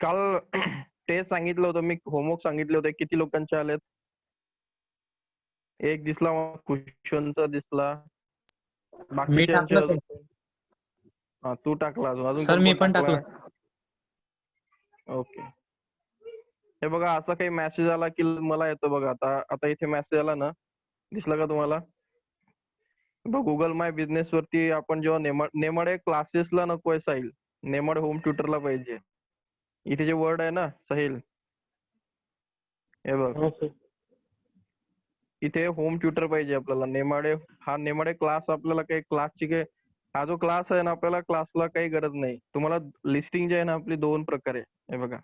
काल टेस्ट सांगितलं होतं मी, होमवर्क सांगितले होते. किती लोकांचे आलेत? एक दिसला मला, कुशनचा दिसला. मी बाकीच्यांचे टाकलं अजून सर. हा, तू टाकला अजून सर कोण मी कोण पण टाकलाय? टाकलं. ओके. हे बघा, असा काही मेसेज आला की मला येतो बघा. आता आता इथे मेसेज आला ना, दिसला का तुम्हाला? गुगल माय बिझनेस वरती आपण जेव्हा नेमाडे क्लासेसला नको आहे साहिल, नेमाडे होम ट्युटरला पाहिजे. इथे जे वर्ड आहे ना साहिल, हे बघ, हो सर. इथे होम ट्युटर पाहिजे आपल्याला. नेमाडे क्लास आपल्याला काही क्लासची काही, हा जो क्लास आहे ना, आपल्याला क्लासला काही गरज नाही. तुम्हाला लिस्टिंग जी आहे ना आपली, दोन प्रकारे. हे बघा,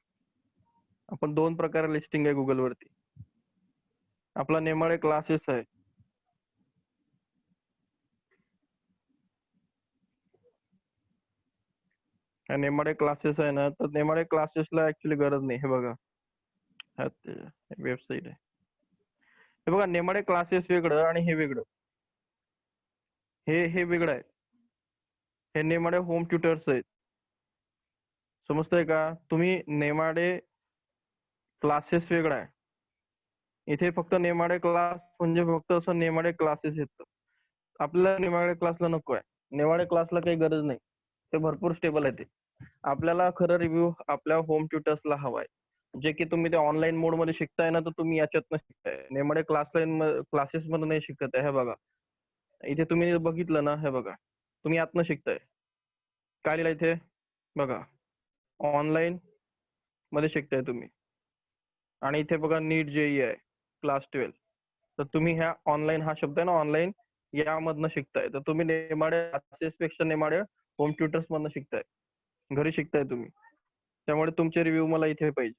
आपण दोन प्रकारे लिस्टिंग आहे गुगल वरती. आपला नेमाडे क्लासेस आहे. नेमाडे क्लासेस आहे ना, तर नेमाडे क्लासेसला ऍक्च्युली गरज नाही. हे बघा, वेबसाईट आहे. हे बघा, नेमाडे क्लासेस वेगळं आणि हे वेगळं. हे वेगळं आहे. हे नेमाडे होम ट्युटर्स आहेत. समजतंय का? तुम्ही नेमाडे क्लासेस वेगळा आहे. इथे फक्त नेमाडे क्लास म्हणजे फक्त असं नेमाडे क्लासेस येतं. आपल्याला नेमाडे क्लासला नको आहे. नेमाडे क्लासला काही गरज नाही. ते भरपूर स्टेबल आहे ते. आपल्याला खरं रिव्ह्यू आपल्या होम ट्युटर्सला हवाय. जे की तुम्ही ते ऑनलाईन मोड मध्ये शिकताय ना, तर तुम्ही याच्यातनं शिकताय. नेमाडे क्लासेस मध्ये नाही शिकत आहे. हे बघा, इथे तुम्ही बघितलं ना, हे बघा, तुम्ही यातनं शिकताय. काय लिहिलं इथे बघा, ऑनलाईन मध्ये शिकताय तुम्ही. आणि इथे बघा, नीट जेई आहे, क्लास 12. तर तुम्ही ह्या ऑनलाईन, हा शब्द आहे ना ऑनलाईन, यामधनं शिकताय. तर तुम्ही नेमाडे क्लासेस पेक्षा नेमाडे होम ट्युटर्स मधनं शिकताय. घरी शिकताय तुम्ही. त्यामुळे तुमचे रिव्ह्यू मला इथे पाहिजे.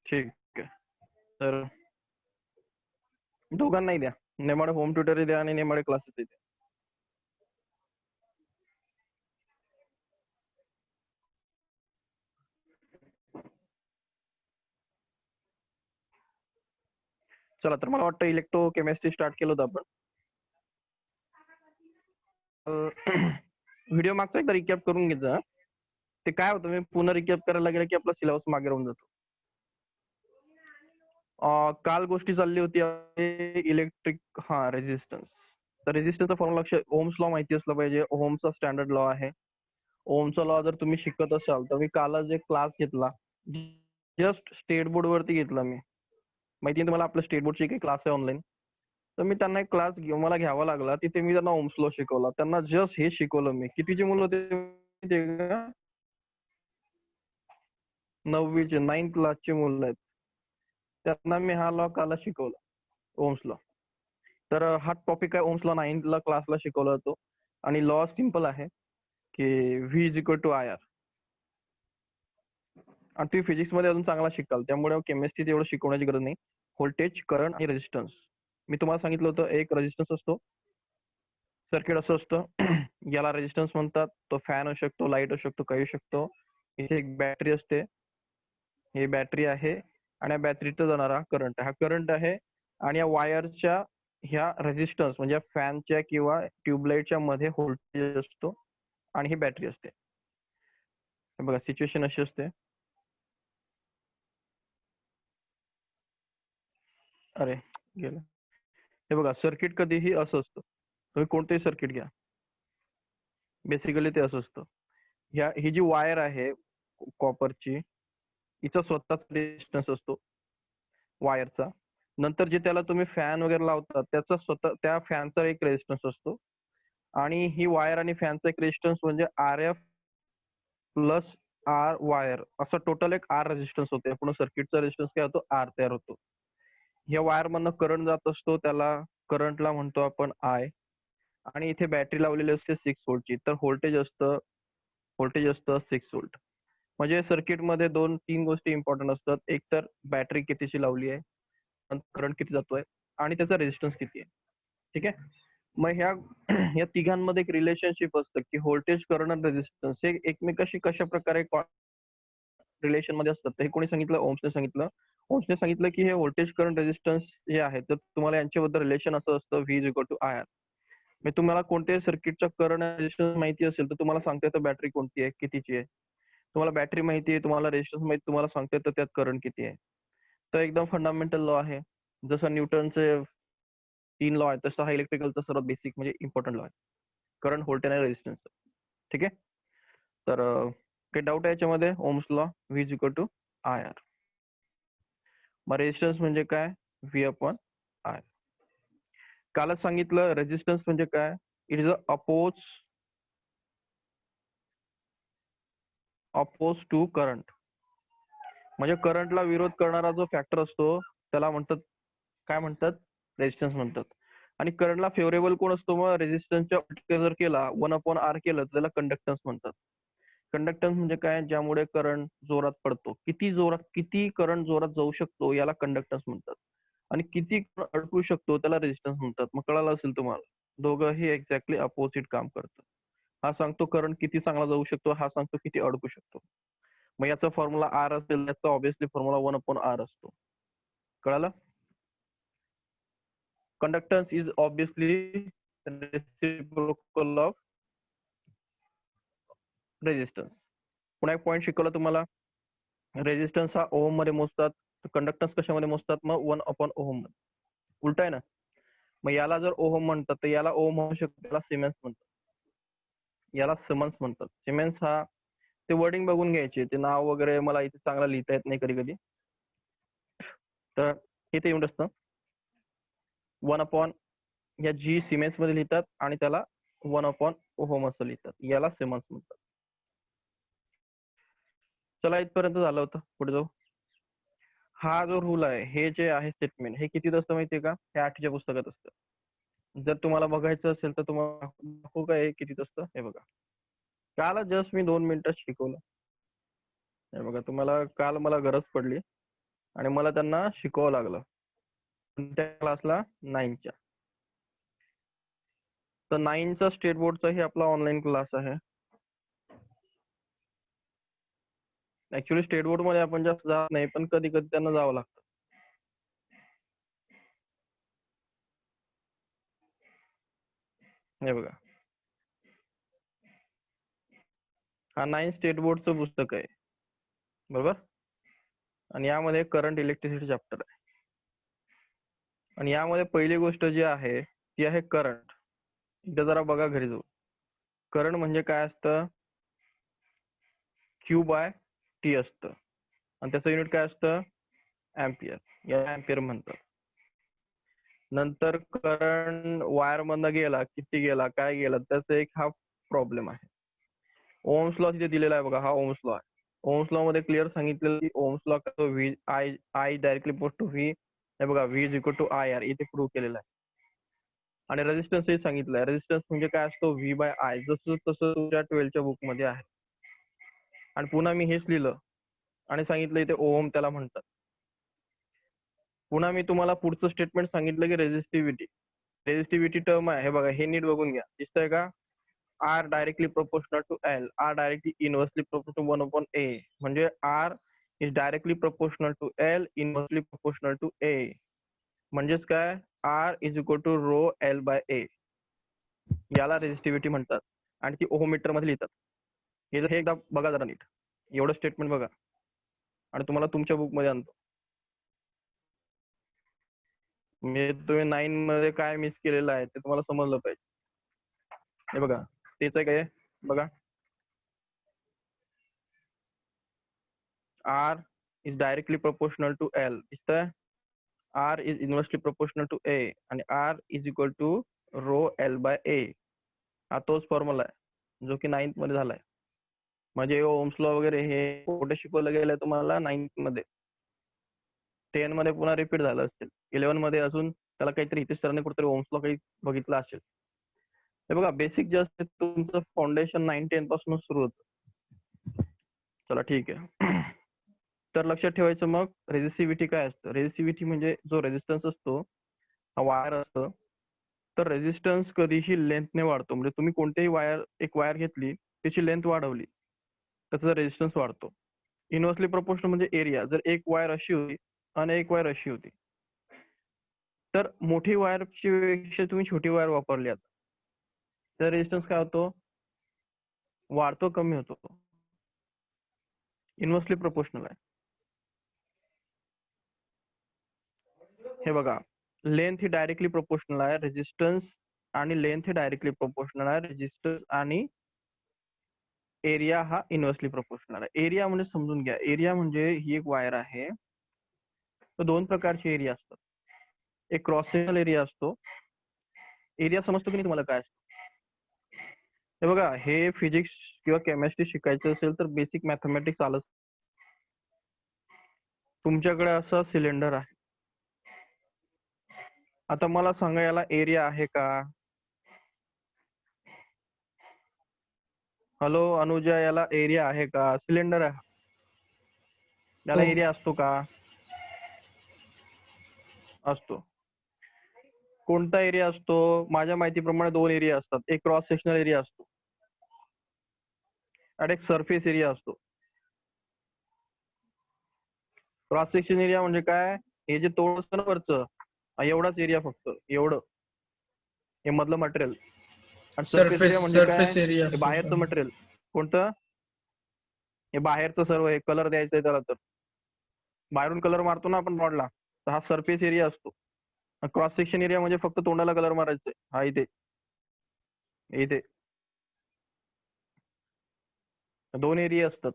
ठीक आहे. तर दोघांनाही द्या, नेमाडे होम ट्युटर द्या आणि नेमाडे क्लासेस द्या. चला, तर मला वाटतं इलेक्ट्रो केमिस्ट्री स्टार्ट केलं होतं आपण. व्हिडिओ मागचा एकदा रिकॅप करून घ्यायचा. ते काय होतं, मी पुन्हा रिकॅप करायला गेलं की आपला सिलेबस मागे राहून जातो. काल गोष्टी चालली होती इलेक्ट्रिक, रेजिस्टन्स. तर रेजिस्टन्सचा फॉर्म्युला लक्ष, ओम्स लॉ माहिती असला पाहिजे. ओमचा स्टँडर्ड लॉ आहे. ओमचा लॉ जर तुम्ही शिकत असाल तर, मी कालच एक क्लास घेतला, जस्ट स्टेट बोर्ड वरती घेतला मी. माहिती आहे तुम्हाला, आपल्या स्टेट बोर्डची काही क्लास आहे ऑनलाईन. तर मी त्यांना एक क्लास मला घ्यावा लागला. तिथे मी त्यांना ओम्स लॉ शिकवला. त्यांना जस्ट हे शिकवलं मी. कितीची मुलं होते? 9वीचे, 9th क्लासचे मुलं आहेत. त्यांना मी हा लॉ काल शिकवला, ओम्स लॉ. तर हा टॉपिक आहे ओम्स लॉ, 9th क्लासला शिकवला जातो. आणि लॉ सिंपल आहे की V is equal to I R. आणि तुम्ही फिजिक्स मध्ये अजून चांगला शिकाल, त्यामुळे केमिस्ट्री एवढं शिकवण्याची गरज नाही. व्होल्टेज, करंट आणि रेजिस्टन्स. मी तुम्हाला सांगितलं होतं, एक रेजिस्टन्स असतो, सर्किट असं असतं. याला रेजिस्टन्स म्हणतात. तो फॅन असू शकतो, लाईट असू शकतो, काही असू शकतो. इथे एक बॅटरी असते, ही बॅटरी आहे. आणि या बॅटरीत जाणारा करंट, हा करंट आहे. आणि या वायरच्या ह्या रेजिस्टन्स म्हणजे फॅनच्या किंवा ट्यूबलाईटच्या मध्ये व्होल्टेज असतो. आणि ही बॅटरी असते. बघा, सिच्युएशन अशी असते. अरे गेलं. हे बघा, सर्किट कधीही असं असतं. तुम्ही कोणतेही सर्किट घ्या, बेसिकली ते असं असतं. ही जी वायर आहे कॉपरची, हिचा स्वतःच रेजिस्टन्स असतो वायरचा. नंतर जे त्याला तुम्ही फॅन वगैरे लावतात, त्याचा स्वतः त्या फॅनचा एक रेजिस्टन्स असतो. आणि ही वायर आणि फॅनचा एक रेजिस्टन्स म्हणजे R F plus R wire, असं टोटल एक आर रेजिस्टन्स होते. पूर्ण सर्किटचा रेजिस्टन्स काय होतो? आर तयार होतो. या वायर मधनं करंट जात असतो, त्याला करंटला म्हणतो आपण आय. आणि इथे बॅटरी लावलेली असते 6 व्होल्टची. तर व्होल्टेज असतं 6 व्होल्ट. म्हणजे सर्किटमध्ये 2-3 गोष्टी इम्पॉर्टंट असतात. एक तर बॅटरी कितीची लावली आहे, करंट किती जातोय, आणि त्याचा रेजिस्टन्स किती आहे. ठीक आहे. मग ह्या तिघांमध्ये एक रिलेशनशिप असतं की व्होल्टेज, करंट आणि रेजिस्टन्स हे एकमेकाशी कशा प्रकारे रिलेशन मध्ये असतात. हे कोणी सांगितलं? ओम्सने सांगितलं. ओम्सने सांगितलं की हे व्होल्टेज, करंट, रेजिस्टन्स जे आहे, तर तुम्हाला यांच्याबद्दल रिलेशन असं असतं, V is equal to I R. मी तुम्हाला कोणत्याही सर्किटचा करंट रेजिस्टन्स माहिती असेल तर तुम्हाला सांगता येतं बॅटरी कोणती आहे, कितीची आहे. तुम्हाला बॅटरी माहिती आहे, तुम्हाला रेजिस्टन्स माहिती, तुम्हाला सांगता येतं त्यात करंट किती आहे. तर एकदम फंडामेंटल लॉ आहे. जसं न्यूटनचे 3 लॉ आहेत, तसं हा इलेक्ट्रिकलचा सर्वात बेसिक म्हणजे इम्पॉर्टंट लॉ आहे. करंट, व्होल्टेज आणि रेजिस्टन्स. ठीक आहे. तर काही डाऊट आहे याच्यामध्ये? Ohm's law, V is equal to I R. मग रेजिस्टन्स म्हणजे काय? V upon I. कालच सांगितलं रेजिस्टन्स म्हणजे काय? It is a oppose to current. म्हणजे करंटला विरोध करणारा जो फॅक्टर असतो त्याला म्हणतात, काय म्हणतात? रेजिस्टन्स म्हणतात. आणि करंटला फेवरेबल कोण असतो? मग रेजिस्टन्सच्या जर केला 1/R केलं तर त्याला कंडक्टन्स म्हणतात. कंडक्टन्स म्हणजे काय? ज्यामुळे करंट जोरात पडतो. किती करंट जोरात जाऊ शकतो याला कंडक्टन्स म्हणतात. आणि किती अडकू शकतो त्याला रेजिस्टन्स म्हणतात. मग कळालं असेल तुम्हाला. दोघंही एक्झॅक्टली अपोजिट काम करतात. हा सांगतो करंट किती चांगला जाऊ शकतो, हा सांगतो किती अडकू शकतो. मग याचा फॉर्म्युला आर असेल, याचा ऑब्व्हियसली फॉर्म्युला 1/R असतो. कळालं? Conductance is obviously reciprocal of resistance. पुन्हा एक पॉईंट शिकवला तुम्हाला. रेजिस्टन्स हा ओहम मध्ये मोजतात, कंडक्टन्स कशामध्ये मोजतात? मग 1/ओहम मध्ये. उलट आहे ना. मग याला जर ओहम म्हणतात तर याला ओहम म्हणू शकतो, याला सिमेन्स म्हणतात. याला सिमन्स म्हणतात. सिमेन्स हा ते वर्डिंग बघून घ्यायचे, ते नाव वगैरे मला इथे चांगला लिहिता येत नाही कधी कधी. तर इथे येऊन असतं 1/, या जी सिमेन्स मध्ये लिहितात आणि त्याला 1/ओहम असं लिहितात. याला सिमन्स म्हणतात. चला इथपर्यंत झालं होतं. पुढे जाऊ. हा जो रूल आहे, हे जे आहे स्टेटमेंट, हे कितीत असतं माहितीये का? हे 8च्या पुस्तकात असतं. जर तुम्हाला बघायचं असेल तर तुम्हाला दाखवू का हे कितीत असतं? हे बघा. काल जस्ट मी 2 मिनिटात शिकवलं. हे बघा, तुम्हाला काल मला गरज पडली आणि मला त्यांना शिकवावं लागलं. त्या क्लासला 9च्या. तर 9चा स्टेट बोर्डचाही आपला ऑनलाईन क्लास आहे. ऍक्च्युली स्टेट बोर्ड मध्ये आपण जास्त जात नाही, पण कधी कधी त्यांना जावं लागतं. हे बघा, हा 9 स्टेट बोर्डचं पुस्तक आहे, बरोबर. आणि यामध्ये करंट इलेक्ट्रिसिटी चॅप्टर आहे. आणि यामध्ये पहिली गोष्ट जी आहे ती आहे करंट. इथं जरा बघा घरी जाऊ. करंट म्हणजे काय असतं? Q/T असतं. आणि त्याचं युनिट काय असतं? अँपियर. या अँपियर म्हणतात. नंतर करंट वायर मधनं गेला, किती गेला, काय गेला, त्याचा एक हा प्रॉब्लेम आहे. ओम्स लॉ तिथे दिलेला आहे बघा, हा ओम्स लॉ आहे. ओम्स लॉ मध्ये क्लिअर सांगितलेलं की ohm's law V I directly equal to V. हे बघा, V is equal to I R इथे प्रूव्ह केलेला आहे. आणि रेजिस्टन्स हे सांगितलंय. रेजिस्टन्स म्हणजे काय असतो? V/I. जसं तसं तुमच्या 12च्या बुक मध्ये आहे. आणि पुन्हा मी हेच लिहिलं आणि सांगितलं इथे ओहम त्याला म्हणतात. पुन्हा मी तुम्हाला पुढचं स्टेटमेंट सांगितलं की रेजिस्टिव्हिटी टर्म आहे. हे बघा, हे नीट बघून घ्या. दिसतंय का? R directly proportional to L. R directly inversely proportional 1/A. म्हणजे R is directly proportional to L, inversely proportional to A. म्हणजेच काय? R is equal to rho L/A. याला रेजिस्टिव्हिटी म्हणतात. आणि ती ओहममीटर मध्ये लिहितात. हे एकदा बघा जरा नीट. एवढं स्टेटमेंट बघा आणि तुम्हाला तुमच्या बुक मध्ये आणतो. म्हणजे तुम्ही 9 मध्ये काय मिस केलेलं आहे ते तुम्हाला समजलं पाहिजे. हे बघा, तेच आहे काय? बघा, R is directly proportional to L. दिसतंय? R is inversely proportional to A आणि R is equal to rho L/A. हा तोच फॉर्म्युला आहे जो की 9th मध्ये झालाय. म्हणजे ओम्स लॉ वगैरे हे कुठे शिकवलं गेलं तुम्हाला? 9th मध्ये. 10 मध्ये पुन्हा रिपीट झालं असेल. 11 मध्ये अजून त्याला काहीतरी हितेश सरांनी कुठेतरी ओम्स लॉ काही बघितला असेल. हे बघा, बेसिक जे असते तुमचं फाउंडेशन 9-10 पासूनच सुरू होतं. चला ठीक आहे. तर लक्षात ठेवायचं मग रेजिस्टिव्हिटी काय असतं? रेजिस्टिव्हिटी म्हणजे जो रेजिस्टन्स असतो, हा वायर असतं. तर रेजिस्टन्स कधीही लेंथने वाढतो. म्हणजे तुम्ही कोणतीही एक वायर घेतली, त्याची लेंथ वाढवली, त्याचा रेजिस्टन्स वाढतो. इनव्हर्सली प्रोपोर्शनल म्हणजे एरिया. जर एक वायर अशी होती आणि एक वायर अशी होती, तर मोठी वायरची पेक्षा तुम्ही छोटी वायर वापरली आता, तर रेजिस्टन्स काय होतो, वाढतो कमी होतो, इन्व्हर्सली प्रोपोर्शनल आहे. हे बघा, लेंथ ही डायरेक्टली प्रोपोर्शनल आहे, रेजिस्टन्स आणि लेंथ ही डायरेक्टली प्रोपोर्शनल आहे, रेजिस्टन्स आणि एरिया हा इन्व्हर्सली प्रोपोर्शनल आहे. एरिया म्हणजे समजून घ्या, एरिया म्हणजे ही एक वायर आहे, तर दोन प्रकारचे एरिया असतात. एक क्रॉस सेक्शनल एरिया असतो. एरिया समजतो की नाही तुम्हाला काय असतो? हे बघा, हे फिजिक्स किंवा केमिस्ट्री शिकायचं असेल तर बेसिक मॅथमॅटिक्स आलं. तुमच्याकडे असं सिलेंडर आहे. आता मला सांगा, याला एरिया आहे का? हॅलो अनुजा, याला एरिया आहे का? सिलेंडर आहे, याला हो. एरिया असतो का? असतो. कोणता एरिया असतो? माझ्या माहितीप्रमाणे दोन एरिया असतात. एक क्रॉस सेक्शनल एरिया असतो आणि एक सरफेस एरिया असतो. क्रॉस सेक्शन एरिया म्हणजे काय? हे जे तोड असतं ना वरचं, एवढाच एरिया, फक्त एवढं, हे मधलं मटेरियल. आणि सरफेस एरिया म्हणजे काय? सरफेस एरिया हे असतो बाहेरचं सर. मटेरियल. कोणतं? हे बाहेरचं सर्व, हे कलर द्यायचंय त्याला, तर बाहेरून कलर मारतो ना आपण रॉडला, तर हा सरफेस एरिया असतो. क्रॉस सेक्शन एरिया म्हणजे फक्त तोंडाला कलर मारायचंय, हा इथे इथे दोन एरिया असतात.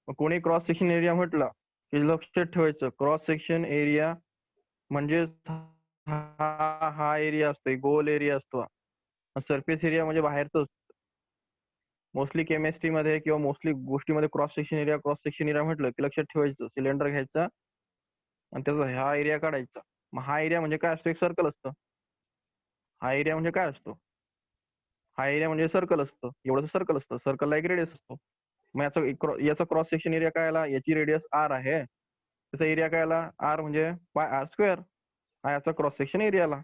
मग कोणी क्रॉस सेक्शन एरिया म्हटला की लक्षात ठेवायचं, क्रॉस सेक्शन एरिया म्हणजे हा एरिया असतो, गोल एरिया असतो. सरफेस एरिया म्हणजे बाहेरचं असतं. मोस्टली केमिस्ट्रीमध्ये किंवा मोस्टली गोष्टीमध्ये क्रॉस सेक्शन एरिया म्हटलं की लक्षात ठेवायचं, सिलेंडर घ्यायचा आणि त्याचा हा एरिया काढायचा. मग हा एरिया म्हणजे काय असतो? एक सर्कल असतं. हा एरिया म्हणजे काय असतो? हा एरिया म्हणजे सर्कल असतं, एवढंच सर्कल असतं. सर्कलला एक रेडियस असतो. मग याचा क्रॉस सेक्शन एरिया काय आला? याची रेडियस आर आहे, त्याचा एरिया काय आला? आर म्हणजे पाय आर स्क्वेअर. हा याचा क्रॉस सेक्शन एरिया आला.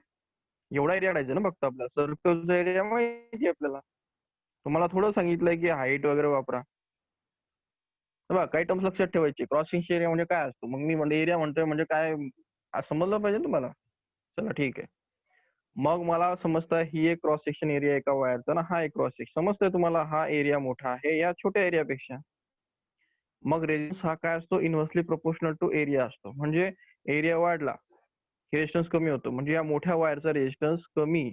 एवढा एरिया काढायचा ना फक्त आपल्याला. सर्कलचा एरिया माहिती आपल्याला. तुम्हाला थोडं सांगितलंय की हाईट वगैरे वापरा. बघा, काही टर्म्स लक्षात ठेवायचे. क्रॉस सेक्शन एरिया म्हणजे काय असतो? मग मी म्हणजे एरिया म्हणतोय म्हणजे काय समजलं पाहिजे तुम्हाला. चला ठीक आहे. मग मला समजतं ही एक क्रॉस सेक्शन एरिया एका वायरचा ना, हा एक क्रॉस सेक्शन समजतंय तुम्हाला. हा एरिया मोठा आहे या छोट्या एरियापेक्षा. मग रेजिस्टन्स हा काय असतो? इन्व्हर्सली प्रोपोर्शनल टू एरिया असतो. म्हणजे एरिया वाढला की रेजिस्टन्स कमी होतो. म्हणजे या मोठ्या वायरचा रेजिस्टन्स कमी,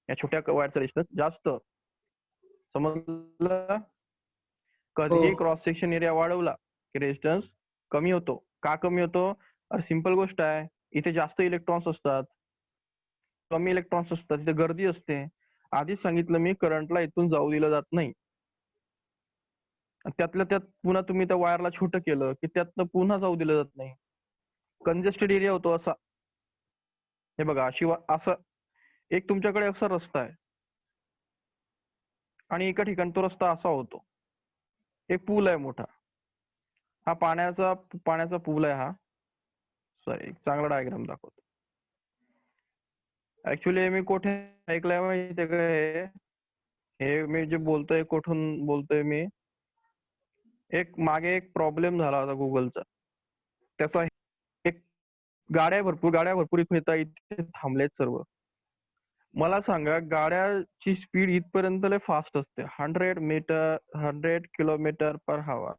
या छोट्या वायरचा रेजिस्टन्स जास्त. समजलं? हो. कधीही क्रॉस सेक्शन एरिया वाढवला की रेजिस्टन्स कमी होतो. का कमी होतो? अरे सिंपल गोष्ट आहे, इथे जास्त इलेक्ट्रॉन्स असतात, कमी इलेक्ट्रॉन्स असतात, तिथे गर्दी असते. आधीच सांगितलं मी, करंटला इथून जाऊ दिलं जात नाही. त्यातल्या त्यात पुन्हा तुम्ही त्या वायरला छोटं केलं की त्यातनं पुन्हा जाऊ दिलं जात नाही. कंजेस्टेड एरिया होतो असा. हे बघा, असं एक तुमच्याकडे असा रस्ता आहे आणि एका ठिकाणी तो रस्ता असा होतो. एक पूल आहे मोठा, हा पाण्याचा पूल आहे. हा सॉरी, एक चांगला डायग्राम दाखवतो. ऍक्च्युली मी कुठे ऐकलंय माहितीये का? हे मी जे बोलतोय, कुठून बोलतोय मी, मागे एक प्रॉब्लेम झाला होता गुगलचा. त्याचा एक गाड्या भरपूर इथून येतात, इथे थांबलेत सर्व. मला सांगा, गाड्याची स्पीड इथपर्यंत लय फास्ट असते, 100 किलोमीटर पर हवर.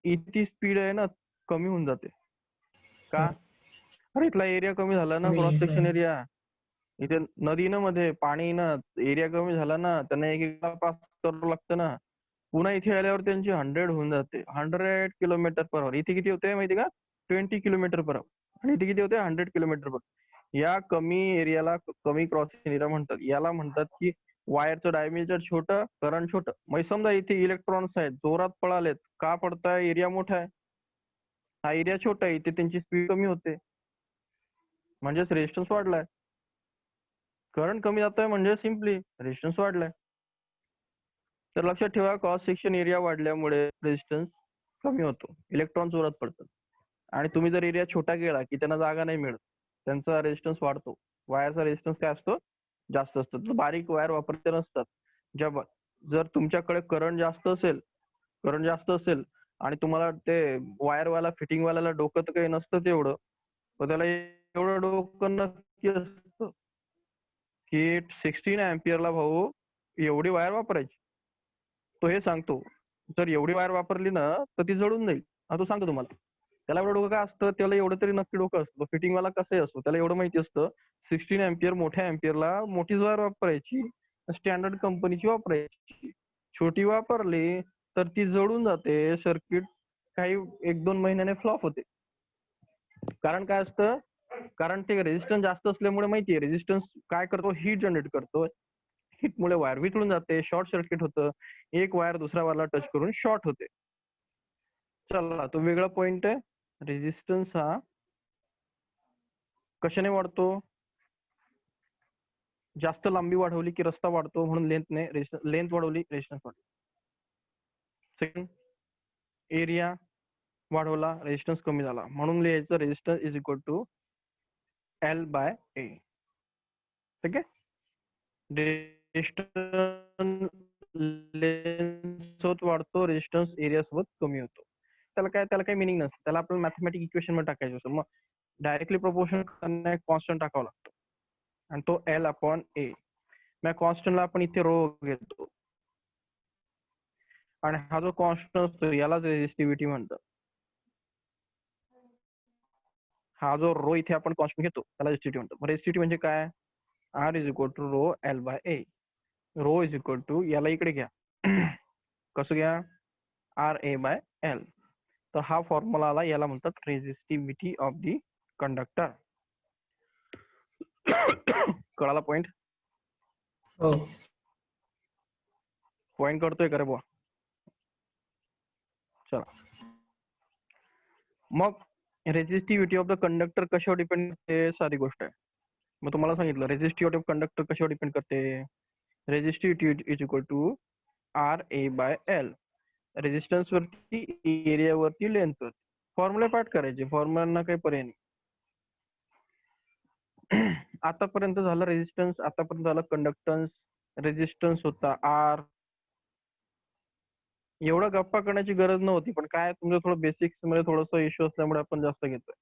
इतकी स्पीड आहे ना, कमी होऊन जाते. का? अरे इथला एरिया कमी झाला ना, मी क्रॉस सेक्शन एरिया. इथे नदी ना, मध्ये पाणी ना, एरिया कमी झाला ना, त्यांना एक पास करावं लागतं ना. पुन्हा इथे आल्यावर त्यांची 100 होऊन जाते, 100 किलोमीटर पर आवर. इथे किती होते माहिती का? 20 किलोमीटर पर आवर. आणि इथे किती होते? 100 किलोमीटर पर. या कमी एरियाला कमी क्रॉसिंग एरिया म्हणतात. याला म्हणतात की वायरचं डायमीटर छोटं, करंट छोटं. मग समजा इथे इलेक्ट्रॉन्स आहेत, जोरात पळालेत, का पडताय? एरिया मोठा आहे, हा एरिया छोटा आहे, इथे त्यांची स्पीड कमी होते, म्हणजेच रेजिस्टन्स वाढलाय. करंट कमी जातोय म्हणजे सिम्पली रेजिस्टन्स वाढलाय. तर लक्षात ठेवा, क्रॉस सेक्शन एरिया वाढल्यामुळे रेजिस्टन्स कमी होतो, इलेक्ट्रॉन जोरात पडतात. आणि तुम्ही जर एरिया छोटा केला की त्यांना जागा नाही मिळत, त्यांचा रेजिस्टन्स वाढतो. वायरचा रेजिस्टन्स काय असतो? जास्त असतो. तर बारीक वायर वापरते नसतात. जर तुमच्याकडे करंट जास्त असेल आणि तुम्हाला ते वायरवाला फिटिंगवाल्याला डोकं तर काही नसतं तेवढं, पण त्याला एवढं डोकं नक्की असतं की 16 अँपियरला भाऊ एवढी वायर वापरायची. तो हे सांगतो जर एवढी वायर वापरली ना तर ती जळून जाईल. हा तो सांगतो तुम्हाला. त्याला एवढं डोकं काय असतं, त्याला एवढं तरी नक्की डोकं असतं. फिटिंग वाला कसंही असतो त्याला एवढं माहिती असतं 16 अँपिअर मोठ्या अँपिअरला मोठीच वायर वापरायची, स्टँडर्ड कंपनीची वापरायची. छोटी वापरली तर ती जळून जाते, सर्किट काही 1-2 महिन्याने फ्लॉप होते. कारण काय असतं, कारण ते रेझिस्टन्स जास्त असल्यामुळे माहितीये रेझिस्टन्स काय करतो, हीट जनरेट करतो. हीटमुळे वायर वितळून जाते, शॉर्ट सर्किट होतं, एक वायर दुसऱ्या वायरला टच करून शॉर्ट होते. चला तो वेगळा पॉइंट आहे. रेझिस्टन्स हा कशाने वाढतो, जास्त लांबी वाढवली की रस्ता वाढतो म्हणून लेंथ वाढवली रेझिस्टन्स वाढतो. सेकंड, एरिया वाढवला रेझिस्टन्स कमी झाला म्हणून लिहायचं resistance is equal to L/A. ठीक आहे. रेझिस्टन्स लेंथ सोबत वाढतो, रेझिस्टन्स एरिया सोबत कमी होतो. त्याला काही मिनिंग नसतं. त्याला आपल्याला मॅथमॅटिक इक्वेशन मध्ये टाकायचं असतं. मग डायरेक्टली प्रोपोर्शनल करण्याला एक कॉन्स्टंट टाकावा लागतो आणि तो L/A. मग कॉन्स्टंटला आपण इथे रो घेतो आणि हा जो कॉन्स्टंट असतो यालाच रेझिस्टिव्हिटी म्हणतात. हा जो रो इथे आपण कॉन्स्टंट घेतो त्याला रेझिस्टिव्हिटी म्हणतो. रेझिस्टिव्हिटी म्हणजे काय, R is equal to rho L/A. Rho is equal to, याला इकडे घ्या कसं घ्या, RA/L. तर हा फॉर्म्युला आला, याला म्हणतात रेझिस्टिव्हिटी ऑफ दी कंडक्टर. कळाला पॉइंट? हो. पॉइंट करतोय का रे बुवा? चला मग रेझिस्टिव्हिटी ऑफ द कंडक्टर कशावर डिपेंड करते, साधी गोष्ट आहे. मग तुम्हाला सांगितलं रेझिस्टिव्हिटी ऑफ कंडक्टर कशावर डिपेंड करते, resistivity is equal to RA/L. Resistance वरती, एरिया वरती, लेंथ वरती. फॉर्म्युला पाठ करायचे, फॉर्म्युलांना काही पर्याय नाही. आतापर्यंत झालं रेझिस्टन्स, आतापर्यंत झालं कंडक्टन्स. रेझिस्टन्स होता R. एवढं गप्पा करण्याची गरज नव्हती, पण काय तुमचं थोडं बेसिक्स मध्ये थोडंसं इश्यू असल्यामुळे आपण जास्त घेतोय.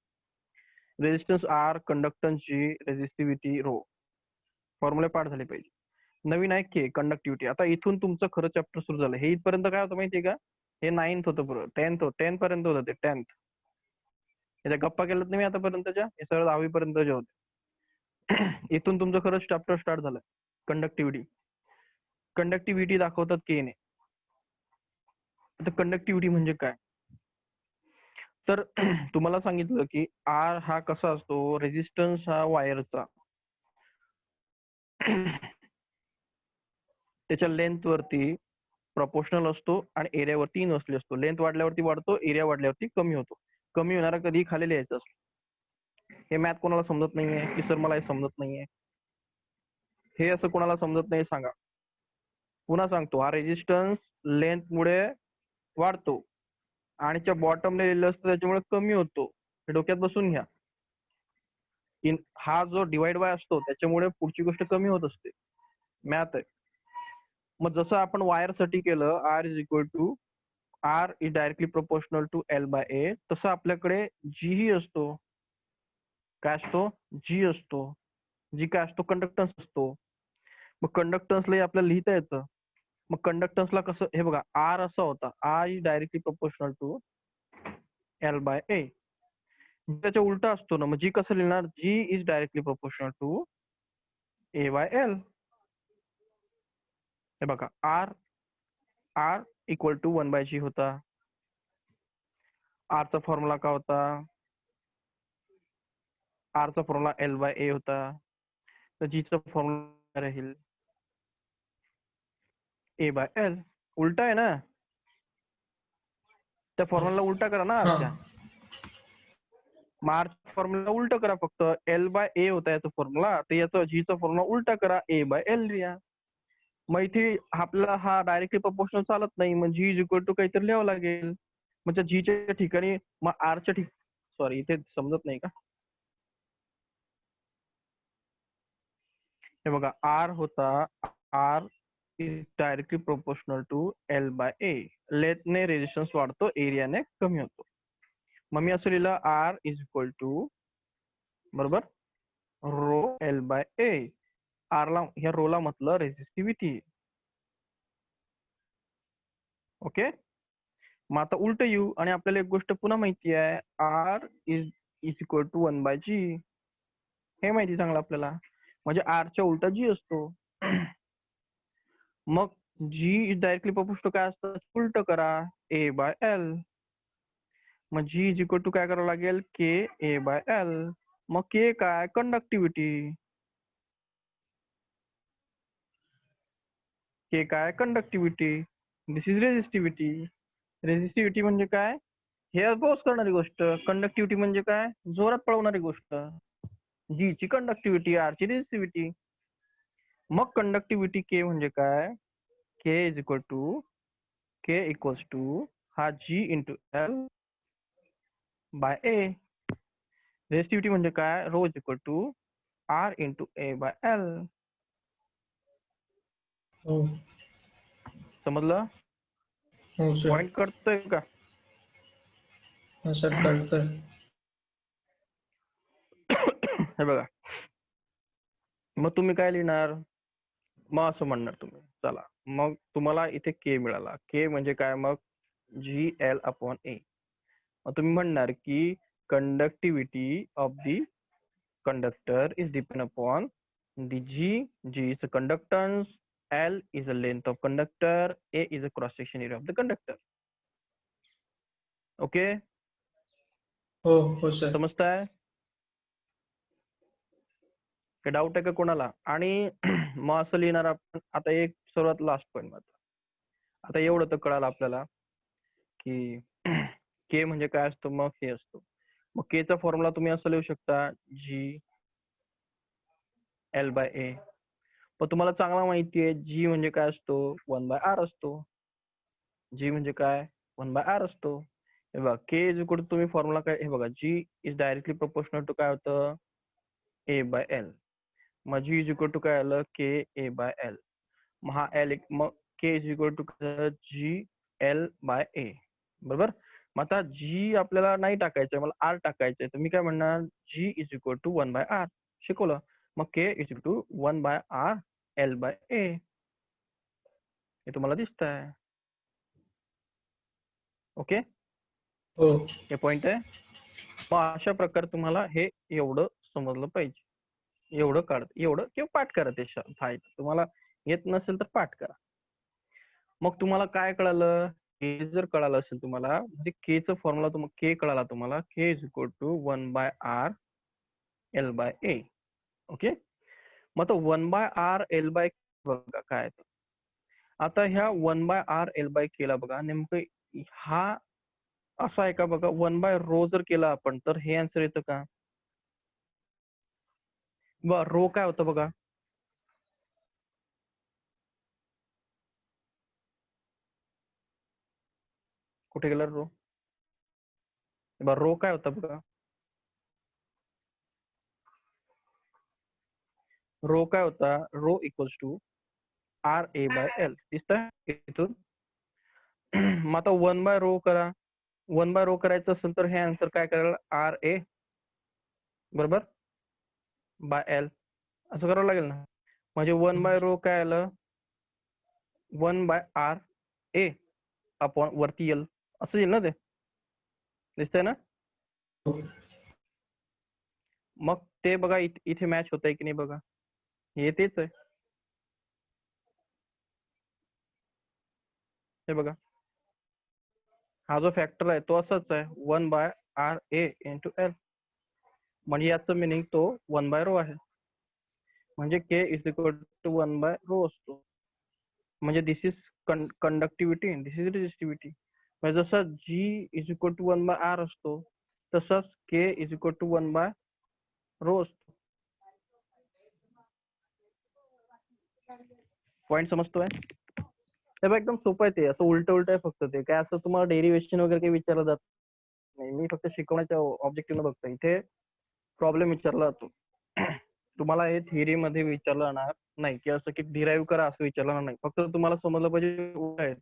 Resistance R, conductance G, resistivity rho. फॉर्म्युले पाठ झाले पाहिजे. नवीन आहे की कंडक्टिव्हिटी. आता इथून तुमचं खरं चॅप्टर सुरू झालं. हे इथपर्यंत काय होतं माहितीये का, हे 9th होतं, बरोबर 10th पर्यंत होतं ते 10th. याच्या गप्पा केल्यात नाही मी आतापर्यंतच्या, हे सगळं 10वी पर्यंतचे होते. इथून तुमचं खरंच चॅप्टर स्टार्ट झालं, कंडक्टिव्हिटी. कंडक्टिव्हिटी दाखवतात की ने. आता कंडक्टिव्हिटी म्हणजे काय, तर तुम्हाला सांगितलं की R हा कसा असतो, रेझिस्टन्स हा वायरचा त्याच्या लेंथ वरती प्रपोर्शनल असतो आणि एरियावरती इनव्हर्सली असतो. लेंथ वाढल्यावरती वाढतो, एरिया वाढल्यावरती कमी होतो. कमी होणारा कधी खाली लिहायचं असतो. हे मॅथ कोणाला समजत नाहीये की सर मला हे समजत नाहीये, हे असं कोणाला समजत नाही सांगा. पुन्हा सांगतो, हा रेझिस्टन्स लेंथ मुळे वाढतो आणि त्या बॉटमला लिहिलं असतं त्याच्यामुळे कमी होतो. हे डोक्यात बसून घ्या. हा जो डिवाइड बाय असतो त्याच्यामुळे पुढची गोष्ट कमी होत असते. मॅथ आहे. मग जसं आपण वायर साठी केलं, R is equal to R is directly proportional to L/A, तसं आपल्याकडे G ही असतो. काय असतो, G असतो. G काय असतो, कंडक्टन्स असतो. मग कंडक्टन्सला आपल्याला लिहिता येतं. मग कंडक्टन्सला कसं, हे बघा R असा होता, R is directly proportional to L/A. त्याच्या उलटा असतो ना, मग G कसं लिहिणार, G is directly proportional to A/L. हे बघा R इक्वल टू 1/G होता. R चा फॉर्म्युला काय होता, R चा फॉर्म्युला L/A होता. तर G चा फॉर्म्युला राहील A/L. उलटा आहे ना, त्या फॉर्म्युला उलटा करा ना हा. आरच्या. मार्च फॉर्म्युला उलटा करा, फक्त L/A होता याचा फॉर्म्युला, तर याचा G चा फॉर्म्युला उलटा करा, A/L लिहा. मग इथे आपल्याला हा डायरेक्टली प्रोपोर्शनल चालत नाही, मग G इज इक्वल टू काहीतरी लिहावं लागेल. म्हणजे G च्या ठिकाणी मग R च्या ठिकाणी, सॉरी इथे समजत नाही का, हे बघा R होता, R is directly proportional to L/A. लेंथने रेझिस्टन्स वाढतो, एरियाने कमी होतो. मग मी असं लिहिलं R इज इक्वल टू, बरोबर, रो L/A. R ला, ह्या रोला म्हटलं रेझिस्टिव्हिटी. ओके. मग आता उलट येऊ आणि आपल्याला एक गोष्ट पुन्हा माहिती आहे, R is equal to 1/g. हे माहिती चांगलं आपल्याला. म्हणजे आरच्या उलटा जी असतो. मग जी इज डायरेक्टली प्रपोर्शनल काय असतं, उलट करा, A/L. मग जी इज इक्वल टू काय करावं लागेल, KA/L. मग के काय, कंडक्टिव्हिटी. के काय, conductivity. This is resistivity. Resistivity म्हणजे काय, हे अपोज करणारी गोष्ट. कंडक्टिव्हिटी म्हणजे काय, जोरात पळवणारी गोष्ट. जी ची कंडक्टिव्हिटी, आर ची रेझिस्टिव्हिटी. मग कंडक्टिव्हिटी के म्हणजे काय, K is equal to, K equals to हा G into L by A. Resistivity म्हणजे काय, rho is equal to R into A/L. हो. समजलं. हो सर. पॉइंट कळतोय का. हा सर, कळतंय. हे बघा, मग तुम्ही काय लिहिणार, मग असं म्हणणार तुम्ही, चला मग तुम्हाला इथे के मिळाला. के म्हणजे काय, मग GL/A. मग तुम्ही म्हणणार की conductivity of the conductor is depend upon the G is a conductance, L is a length of conductor, A is a cross section area of the conductor. Okay. हो हो सर. समजताय. काय डाऊट आहे का कोणाला. आणि मग असं लिहिणार आपण. आता एक सर्वात लास्ट पॉइंट. आता एवढं तर कळालं आपल्याला की के म्हणजे काय असतो, मग हे असतो. मग के चा फॉर्म्युला तुम्ही असं लिहू शकता, GL/A. पण तुम्हाला चांगला माहिती आहे, जी म्हणजे काय असतो, 1/R असतो. जी म्हणजे काय, 1/R असतो. हे बघा, के इज इक्वल टू, तुम्ही फॉर्म्युला काय, हे बघा, जी इज डायरेक्टली प्रोपोर्शनल टू काय होतं, A/L. मग जी इज इक्वल टू काय आलं, KA/L. मग हा L, मग के इज इक्वल टू GL/A. बरोबर. मग आता जी आपल्याला नाही टाकायचंय, मला आर टाकायचंय, तर मी काय म्हणणार, जी इज इक्वल टू 1/R. शिकवलं. मग के is equal to 1/R L/A. हे तुम्हाला दिसतंय. ओके. हो. हे पॉइंट आहे. मग अशा प्रकारे तुम्हाला हे एवढं समजलं पाहिजे. एवढं एवढं किंवा पाठ करा ते फायदा. तुम्हाला येत नसेल तर पाठ करा. मग तुम्हाला काय कळालं, के जर कळालं असेल तुम्हाला, म्हणजे के चा फॉर्म्युला तुम्हाला के कळाला तुम्हाला, K is equal to 1/R L/A. Okay. मग आता 1/R L/K बघा काय आहे. आता ह्या 1/R L/K ला बघा, नेमकं हा असा आहे का बघा, 1/रो जर केला आपण तर हे आन्सर येतं का. रो काय होतं बघा, कुठे गेला रो. रो काय होता बघा, रो काय होता, रो इक्वल्स टू RA/L. दिसतंय इथून. मग आता 1/रो करा. 1/रो करायचं असेल तर हे आन्सर काय करायला, RA बरोबर बाय L असं करावं लागेल ना. म्हणजे 1/रो काय आलं, 1/RA अपॉन वरती L असं येईल ना. ते दिसतंय ना. हो. मग ते बघा इथे मॅच होतंय की नाही बघा, हे तेच आहे. हे बघा, हा जो फॅक्टर आहे तो असाच आहे, 1/RA इंटू L. म्हणजे याचं मिनिंग तो 1/रो आहे. म्हणजे के इज इक्वल टू 1/रो असतो. म्हणजे this is conductivity, this is resistivity. म्हणजे जसं G is equal to 1/R असतो, तसंच के इज इक्वल टू 1/रो असतो. पॉइंट समजतोय. ते एकदम सोपं आहे. ते असं उलट उलट आहे फक्त. ते काय असं तुम्हाला डेरिव्हेशन वगैरे काही विचारलं जात नाही. मी फक्त शिकवण्याच्या ऑब्जेक्टिव्ह बघतो. इथे प्रॉब्लेम विचारला जातो. तुम्हाला हे थिअरी मध्ये विचारलं जाणार नाही, की असं की डिराईव्ह करा असं विचारलं नाही. फक्त तुम्हाला समजलं पाहिजे.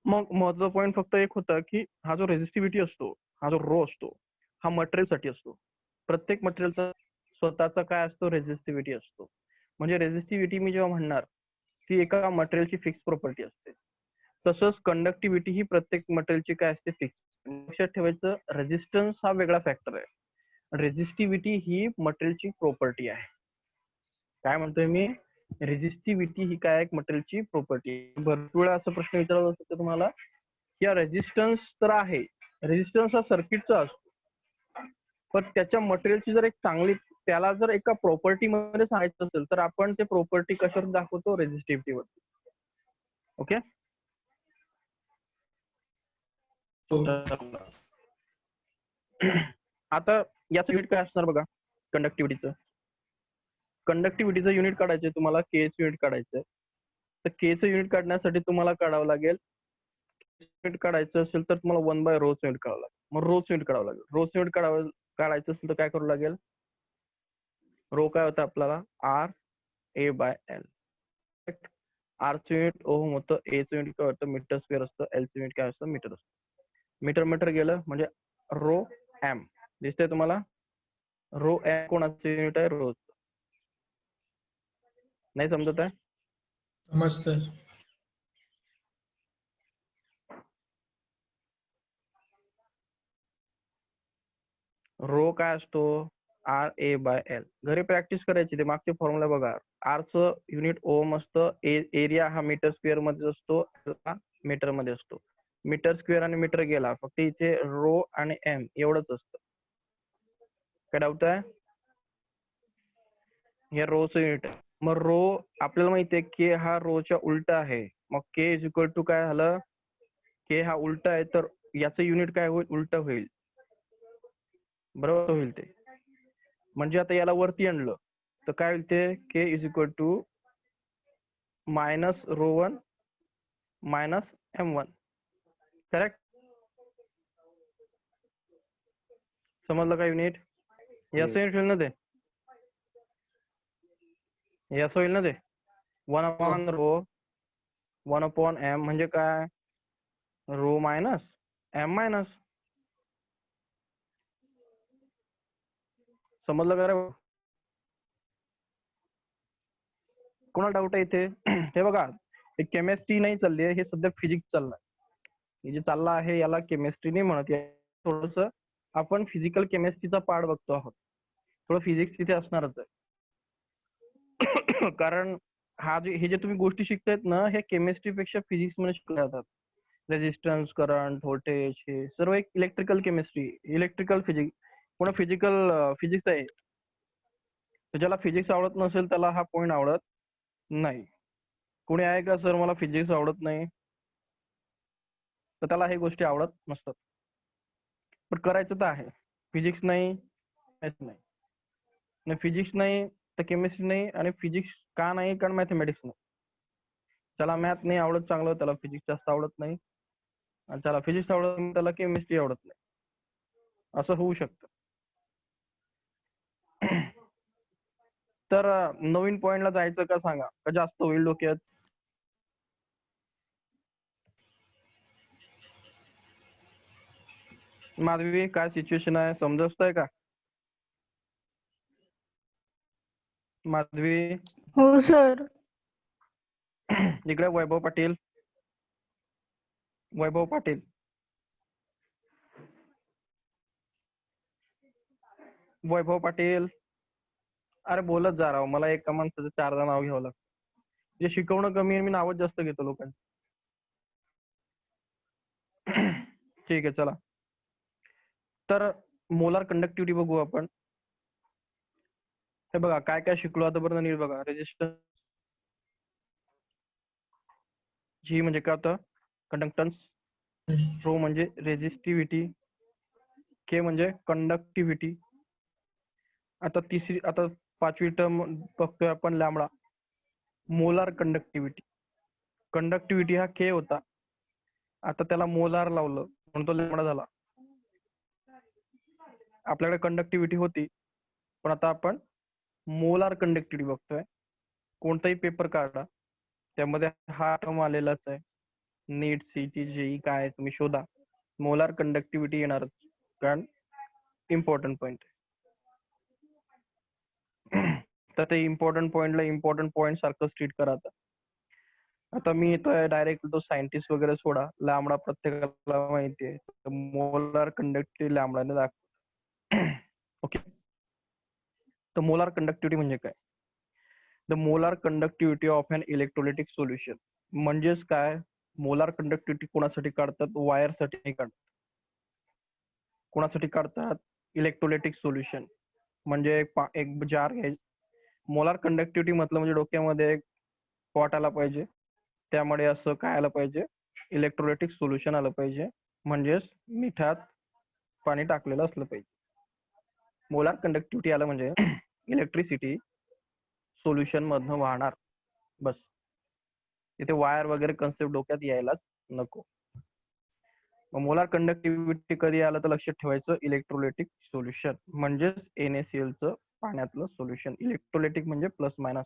मग महत्वाचा पॉईंट फक्त एक होता, की हा जो रेझिस्टिव्हिटी असतो, हा जो रो असतो, हा मटेरियल साठी असतो. प्रत्येक मटेरियलचा स्वतःचा काय असतो, रेझिस्टिव्हिटी असतो. म्हणजे रेझिस्टिव्हिटी मी जेव्हा म्हणणार, ती एका मटेरियलची फिक्स प्रॉपर्टी असते. तसंच कंडक्टिव्हिटी ही प्रत्येक मटेरियलची काय असते, फिक्स. लक्षात ठेवायचं, रेझिस्टन्स हा वेगळा फॅक्टर आहे. रेझिस्टिव्हिटी ही मटेरियलची प्रॉपर्टी आहे. काय म्हणतोय मी, रेझिस्टिव्हिटी ही काय एक मटेरियलची प्रॉपर्टी आहे. भरपूर वेळा असा प्रश्न विचारला जाऊ शकतो तुम्हाला, की रेझिस्टन्स तर आहे, रेझिस्टन्स हा सर्किटचा असतो, पण त्याच्या मटेरियलची जर एक चांगली, त्याला जर एका प्रॉपर्टी मध्ये सांगायचं असेल तर आपण ते प्रॉपर्टी कशावर दाखवतो, रेझिस्टिव्हिटीवर. ओके. हो आता याचं युनिट काय असणार बघा, कंडक्टिव्हिटीचं. कंडक्टिव्हिटीचं युनिट काढायचंय तुम्हाला, केचं युनिट काढायचंय. तर केचं युनिट काढण्यासाठी तुम्हाला काढावं लागेल, युनिट काढायचं असेल तर तुम्हाला 1 रोच युनिट काढावं लागेल. मग रोच युनिट काढावं लागेल. रोच युनिट काढायचं असेल तर काय करावं लागेल, रो काय होतं आपल्याला, RA/L. आरचं युनिट ओहम होतं, एचं युनिट काय होतं, मीटर स्क्वेअर असतं, एलचं युनिट काय असतं, मीटर असतं. मीटर मीटर गेलं म्हणजे रो एम. दिसतंय तुम्हाला, रो एम कोणाचं युनिट आहे, रोच. नाही समजत आहे, समजतंय. रो काय असतो, RA/L. घरी प्रॅक्टिस करायची, ते मागचे फॉर्म्युला बघा. आरचं युनिट ओहम असतं, एरिया हा मीटर स्क्वेअर मध्ये असतो, मीटर मध्ये असतो. मीटर स्क्वेअर आणि मीटर गेला, फक्त इथे रो आणि एम एवढंच असतं. काय डाऊट आहे, हे रोचं युनिट आहे. मग रो आपल्याला माहिती आहे, के हा रोच्या उलटा आहे. मग के इज इक्वल टू काय झालं, के हा उलटा आहे तर याचं युनिट काय होईल, उलट होईल. बरोबर होईल ते. म्हणजे आता याला वरती आणलं तर काय होईल ते, K is equal to minus रो1 मायनस M1. करेक्ट. समजलं का युनिट, याचं युनिट होईल ना ते, याचं होईल ना ते, 1/रो 1/M म्हणजे काय, रो मायनस एम मायनस. समजलं का रे, कोणाला डाऊट आहे इथे. हे बघा, हे केमिस्ट्री नाही चालली आहे, हे सध्या फिजिक्स चाललाय. हे जे चाललं आहे याला केमिस्ट्री नाही म्हणत, थोडस आपण फिजिकल केमिस्ट्रीचा पार्ट बघतो आहोत. थोडं फिजिक्स तिथे असणारच आहे. कारण हे जे तुम्ही गोष्टी शिकतायत ना, हे केमिस्ट्री पेक्षा फिजिक्स मध्ये शिकल्या जातात. रेजिस्टन्स, करंट, व्होल्टेज, हे सर्व एक इलेक्ट्रिकल केमिस्ट्री, इलेक्ट्रिकल फिजिक्स, पुन्हा फिजिकल फिजिक्स आहे. तर ज्याला फिजिक्स आवडत नसेल त्याला हा पॉईंट आवडत नाही. कोणी आहे का सर मला फिजिक्स आवडत नाही, तर त्याला हे गोष्टी आवडत नसतात. पण करायचं तर आहे. फिजिक्स नाही, नाही फिजिक्स नाही तर केमिस्ट्री नाही, आणि फिजिक्स का नाही, कारण मॅथमॅटिक्स नाही. त्याला मॅथ नाही आवडत चांगलं, त्याला फिजिक्स जास्त आवडत नाही, आणि त्याला फिजिक्स आवडत नाही त्याला केमिस्ट्री आवडत नाही, असं होऊ शकतं. तर नवीन पॉइंटला जायचं का सांगा, का जास्त होईल डोक्यात. माधवी काय सिच्युएशन आहे, समजतंय का माधवी. हो सर. इकडे वैभव पाटील, वैभव पाटील, वैभव पाटील. अरे बोलत जा राव, मला एका माणसाचं 4दा नाव घ्यावं लागतं. जे शिकवणं कमी आहे, मी नावच जास्त घेतो लोकांची. ठीक आहे चला. तर मोलार कंडक्टिव्हिटी बघू आपण. हे बघा काय काय शिकलो आतापर्यंत नीट बघा. रेजिस्टन्स, जी म्हणजे काय होतं, कंडक्टन्स. रो म्हणजे रेजिस्टिव्हिटी. के म्हणजे कंडक्टिव्हिटी. आता 5वी टर्म बघतोय आपण, लॅम्बडा, मोलार कंडक्टिव्हिटी. कंडक्टिव्हिटी हा के होता, आता त्याला मोलार लावलं म्हणून तो लॅम्बडा झाला. आपल्याकडे कंडक्टिव्हिटी होती, पण आता आपण मोलार कंडक्टिव्हिटी बघतोय. कोणताही पेपर काढा त्यामध्ये हा टर्म आलेलाच आहे. नीट, सीटी, जेई काय तुम्ही शोधा, मोलार कंडक्टिव्हिटी येणारच, कारण इम्पॉर्टंट पॉइंट. तर ते इम्पॉर्टंट पॉइंटला इम्पॉर्टंट पॉइंट सारखं ट्रीट करा. आता आता मी येतोय डायरेक्ट तो सायंटिस्ट वगैरे सोडा, लॅमडा प्रत्येकाला माहिती आहे. मोलार कंडक्टिव्हिटी लॅमडाने दाखवतो. ओके. तर मोलार कंडक्टिव्हिटी म्हणजे काय? The molar conductivity of an electrolytic solution. म्हणजेच काय? मोलार कंडक्टिव्हिटी कोणासाठी काढतात? वायरसाठी नाही काढतात. कोणासाठी काढतात? Electrolytic solution. म्हणजे एक जार घ्यायचं. मोलार कंडक्टिव्हिटी म्हटलं म्हणजे डोक्यामध्ये एक पॉट आला पाहिजे. त्यामध्ये असं काय आलं पाहिजे? इलेक्ट्रोलिटिक सोल्युशन आलं पाहिजे. म्हणजेच मिठात पाणी टाकलेलं असलं पाहिजे. मोलार कंडक्टिव्हिटी आलं म्हणजे इलेक्ट्रिसिटी सोल्युशन मधनं वाहणार. बस. इथे वायर वगैरे कन्सेप्ट डोक्यात यायलाच नको. मोलार कंडक्टिव्हिटी कधी आलं तर लक्षात ठेवायचं, इलेक्ट्रोलिटिक सोल्युशन म्हणजेच NaCl चं पाण्यातलं सोल्युशन. इलेक्ट्रोलिटिक म्हणजे प्लस मायनस.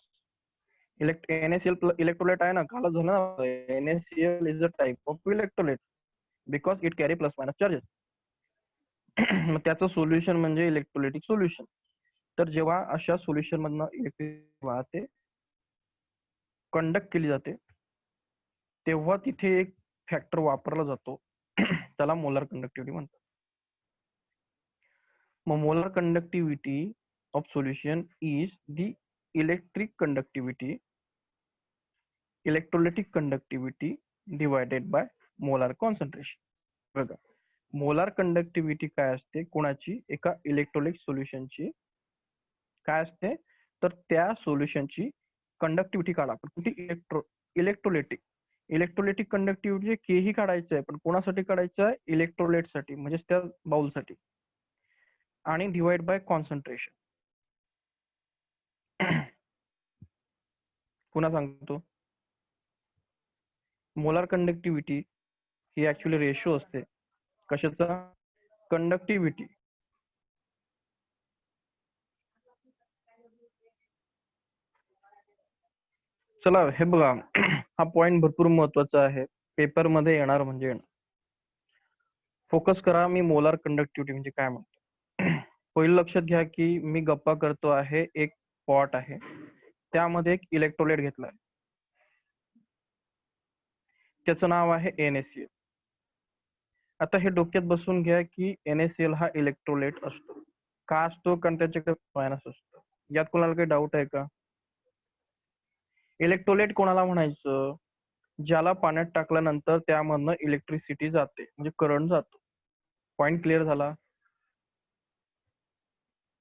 NaCl इलेक्ट्रोलाइट आहे ना, कालच झालं ना. NaCl is a type of electrolyte because it carry plus minus charges. मग त्याचं सोल्युशन म्हणजे इलेक्ट्रोलिटिक सोल्युशन. तर जेव्हा अशा सोल्युशन मधनं इलेक्ट्रिसिटी वाहते, कंडक्ट केली जाते, तेव्हा तिथे एक फॅक्टर वापरला जातो. त्याला मोलार कंडक्टिव्हिटी म्हणतात. मग molar conductivity of solution is the electric conductivity, electrolytic conductivity divided by molar concentration. बघा, मोलार कंडक्टिव्हिटी काय असते? कोणाची? एका इलेक्ट्रोलिक सोल्युशनची. काय असते? तर त्या सोल्युशनची कंडक्टिव्हिटी काढा. पण कुठे? इलेक्ट्रोलिटिक. इलेक्ट्रोलिटिक कंडक्टिव्हिटी केही काढायचं आहे, पण कोणासाठी काढायचं आहे? इलेक्ट्रोलाइटसाठी, म्हणजे त्या बाउलसाठी. आणि डिवाइड बाय कॉन्सन्ट्रेशन. पुन्हा सांगतो, मोलार कंडक्टिव्हिटी ही ऍक्च्युली रेशो असते. कशाचा? कंडक्टिव्हिटी. चला हे बघा, हा पॉइंट भरपूर महत्वाचा आहे. पेपर मध्ये येणार म्हणजे येणार. फोकस करा. मी मोलार कंडक्टिव्हिटी म्हणजे काय म्हणतो. पहिलं लक्षात घ्या की मी गप्पा करतो आहे. एक पॉट आहे, त्यामध्ये एक इलेक्ट्रोलाइट घेतलाय. त्याचं नाव आहे NaCl. आता हे डोक्यात बसून घ्या की NaCl हा इलेक्ट्रोलाइट असतो. का असतो? कारण त्याच्याकडे मायनस असतो. यात कोणाला काही डाऊट आहे का? इलेक्ट्रोलाइट कोणाला म्हणायचं? ज्याला पाण्यात टाकल्यानंतर त्यामधनं इलेक्ट्रिसिटी जाते, म्हणजे करंट जातो. पॉइंट क्लिअर झाला?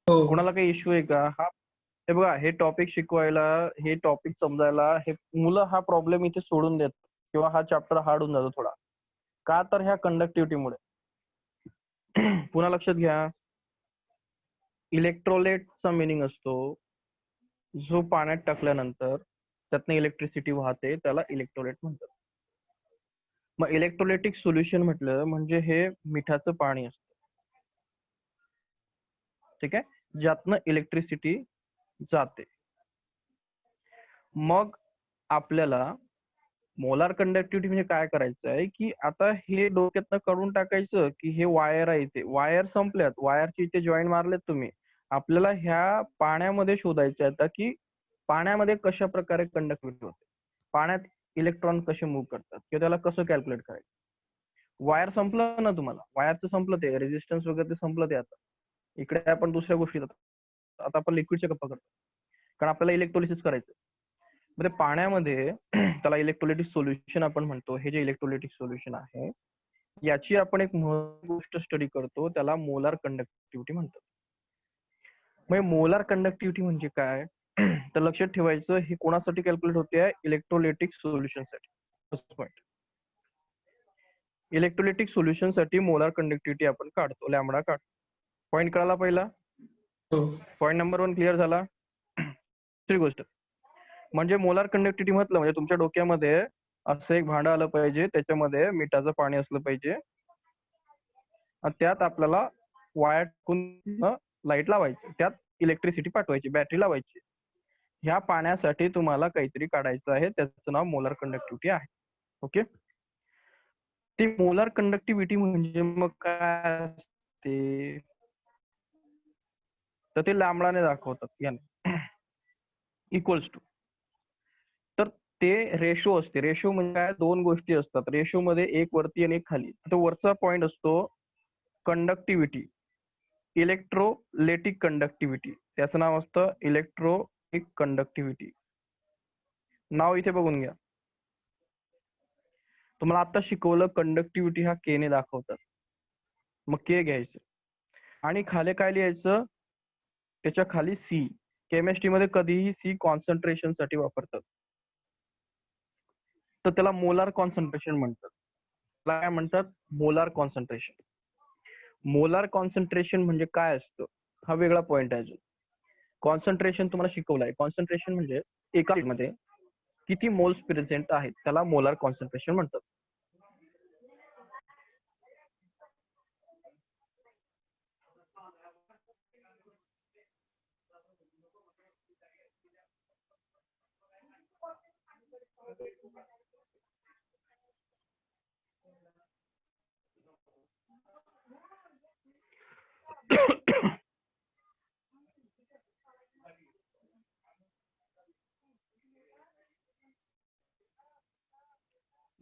हो. कोणाला काही इश्यू आहे का? हे बघा, हे टॉपिक शिकवायला, हे टॉपिक समजायला हे मुलं हा प्रॉब्लेम इथे सोडून देत, किंवा हा चॅप्टर हार्ड होऊन जातो थोडा. का? तर ह्या कंडक्टिव्हिटीमुळे. पुन्हा लक्षात घ्या, इलेक्ट्रोलाइटचा मिनिंग असतो जो पाण्यात टाकल्यानंतर त्यातनं इलेक्ट्रिसिटी वाहते, त्याला इलेक्ट्रोलाइट म्हणतात. मग इलेक्ट्रोलाइटिक सोल्युशन म्हटलं म्हणजे हे मिठाचं पाणी असतं. ठीक आहे, ज्यातनं इलेक्ट्रिसिटी जाते. मग आपल्याला मोलार कंडक्टिव्हिटी म्हणजे काय करायचं आहे की आता हे डोक्यातनं काढून टाकायचं की हे वायर आहे, इथे वायर संपल्यात, वायरचे इथे जॉईंट मारलेत तुम्ही. आपल्याला ह्या पाण्यामध्ये शोधायचं आहे की पाण्यामध्ये कशा प्रकारे कंडक्टिव्हिटी होते, पाण्यात इलेक्ट्रॉन कसे मूव्ह करतात, किंवा त्याला कसं कॅल्क्युलेट करायचं. वायर संपलं ना, तुम्हाला वायरचं संपलं, ते रेजिस्टन्स वगैरे ते संपलं. ते आता इकडे आपण दुसऱ्या गोष्टी, आता आपण लिक्विडच्या गप्पा करतो, कारण आपल्याला इलेक्ट्रोलिसिस करायचं. म्हणजे पाण्यामध्ये त्याला इलेक्ट्रोलिटिक सोल्युशन आपण म्हणतो. हे जे इलेक्ट्रोलिटिक सोल्युशन आहे, याची आपण एक महत्त्वाची गोष्ट स्टडी करतो, त्याला मोलार कंडक्टिव्हिटी म्हणतात. मग मोलार कंडक्टिव्हिटी म्हणजे काय? तर लक्षात ठेवायचं, हे कोणासाठी कॅल्क्युलेट होते? इलेक्ट्रोलिटिक सोल्युशन साठी. फर्स्ट पॉइंट, इलेक्ट्रोलिटिक सोल्युशन साठी मोलार कंडक्टिव्हिटी आपण काढतो, लॅम्बडा काढतो. पॉइंट कळाला पहिला? हो. पॉइंट नंबर 1 क्लिअर झाला. दुसरी गोष्ट म्हणजे मोलार कंडक्टिव्हिटी म्हटलं म्हणजे तुमच्या डोक्यामध्ये असं एक भांडं आलं पाहिजे, त्याच्यामध्ये मिठाचं पाणी असलं पाहिजे, आणि त्यात आपल्याला वायर टाकून लाईट लावायची, त्यात इलेक्ट्रिसिटी पाठवायची, बॅटरी लावायची. ह्या पाण्यासाठी तुम्हाला काहीतरी काढायचं आहे, त्याचं नाव मोलार कंडक्टिव्हिटी आहे. ओके. ती मोलार कंडक्टिव्हिटी म्हणजे मग काय असते? तर ते लॅम्बडाने दाखवतात, याने इक्वल्स टू. तर ते रेशो असते. रेशो म्हणजे काय, दोन गोष्टी असतात. रेशो मध्ये एक वरती आणि एक खाली. तर वरचा पॉइंट असतो कंडक्टिव्हिटी, इलेक्ट्रोलेटिक कंडक्टिव्हिटी. त्याचं नाव असतं इलेक्ट्रोलिक कंडक्टिव्हिटी. नाव इथे बघून घ्या. तुम्हाला आता शिकवलं कंडक्टिव्हिटी हा के ने दाखवतात. मग के घ्यायचं आणि खाली काय लिहायचं, त्याच्या खाली सी. केमिस्ट्रीमध्ये कधीही सी कॉन्सन्ट्रेशन साठी वापरतात. तर त्याला मोलार कॉन्सन्ट्रेशन म्हणतात. त्याला काय म्हणतात, मोलार कॉन्सन्ट्रेशन. मोलार कॉन्सन्ट्रेशन म्हणजे काय असतं हा वेगळा पॉइंट आहे. कॉन्सन्ट्रेशन तुम्हाला शिकवलंय. कॉन्सन्ट्रेशन म्हणजे एका मध्ये किती मोल्स प्रेझेंट आहेत त्याला मोलार कॉन्सन्ट्रेशन म्हणतात.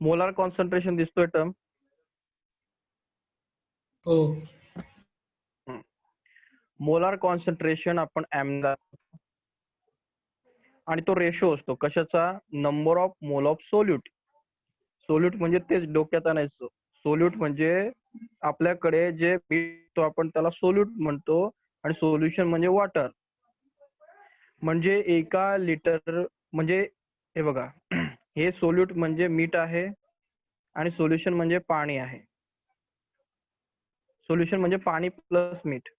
मोलार कॉन्सन्ट्रेशन दिसतोय टर्म? हो. मोलार कॉन्सन्ट्रेशन आपण एम आणि तो रेशो असतो कशाचा, number of mole of solute. Solute म्हणजे तेच डोक्यात आणायचं. सोल्यूट म्हणजे आपल्याकडे जे पितो आपण त्याला सोल्यूट म्हणतो आणि सोल्युशन म्हणजे वॉटर. म्हणजे एका लिटर म्हणजे हे बघा, हे सोल्यूट म्हणजे मीठ आहे आणि सोल्युशन म्हणजे पाणी आहे. सोल्युशन म्हणजे पाणी प्लस मीठ.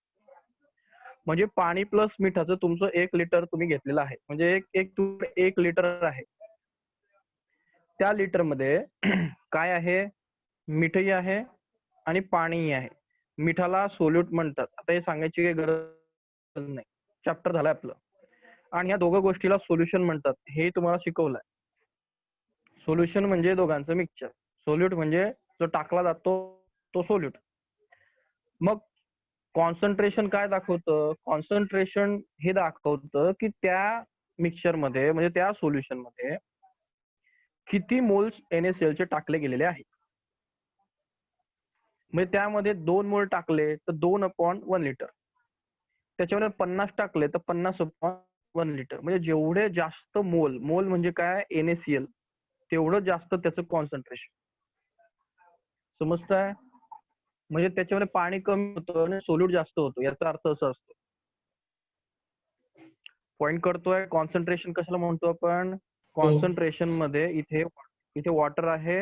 म्हणजे पाणी प्लस मिठाचं तुमचं 1 लिटर तुम्ही घेतलेलं आहे. म्हणजे एक लिटर आहे. त्या लिटर मध्ये काय आहे, मीठही आहे आणि पाणीही आहे. मिठाला सोल्यूट म्हणतात. आता हे सांगायची काही गरज नाही, चॅप्टर झालंय आपलं. आणि या दोघं गोष्टीला सोल्युशन म्हणतात, हे तुम्हाला शिकवलंय. सोल्युशन म्हणजे दोघांचं मिक्सचर. सोल्यूट म्हणजे जो टाकला जातो तो सोल्यूट. मग कॉन्सन्ट्रेशन काय दाखवतं, कॉन्सन्ट्रेशन हे दाखवतं की त्या मिक्सचर मध्ये म्हणजे त्या सोल्युशन मध्ये किती मोल्स NaCl चे टाकले गेलेले आहेत. म्हणजे त्यामध्ये 2 मोल टाकले तर 2/1 लिटर, त्याच्यामध्ये 50 टाकले तर 50/1 लिटर. म्हणजे जेवढे जास्त मोल म्हणजे काय, NaCl, तेवढं जास्त त्याचं कॉन्सन्ट्रेशन. समजतंय? म्हणजे त्याच्यामध्ये पाणी कमी होतं आणि सोल्यूट जास्त होतो, याचा अर्थ असा असतो. पॉइंट करतोय. कॉन्सन्ट्रेशन कशाला म्हणतो आपण, कॉन्सन्ट्रेशन मध्ये इथे वॉटर आहे,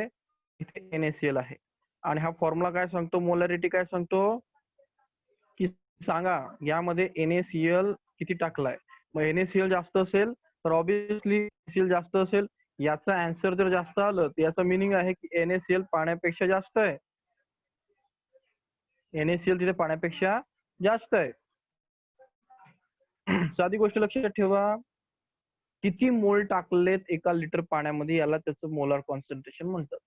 इथे NaCl आहे. आणि हा फॉर्म्युला काय सांगतो, मोलॅरिटी काय सांगतो की सांगा यामध्ये NaCl किती टाकलाय. मग NaCl जास्त असेल तर ऑब्विसली NaCl जास्त असेल. याचा आन्सर जर जास्त आलं तर याचा मिनिंग आहे की NaCl पाण्यापेक्षा जास्त आहे. NaCl तिथे पाण्यापेक्षा जास्त आहे. साधी गोष्ट लक्षात ठेवा, किती मोल टाकलेत एका लिटर पाण्यामध्ये याला त्याचं मोलार कॉन्सन्ट्रेशन म्हणतात.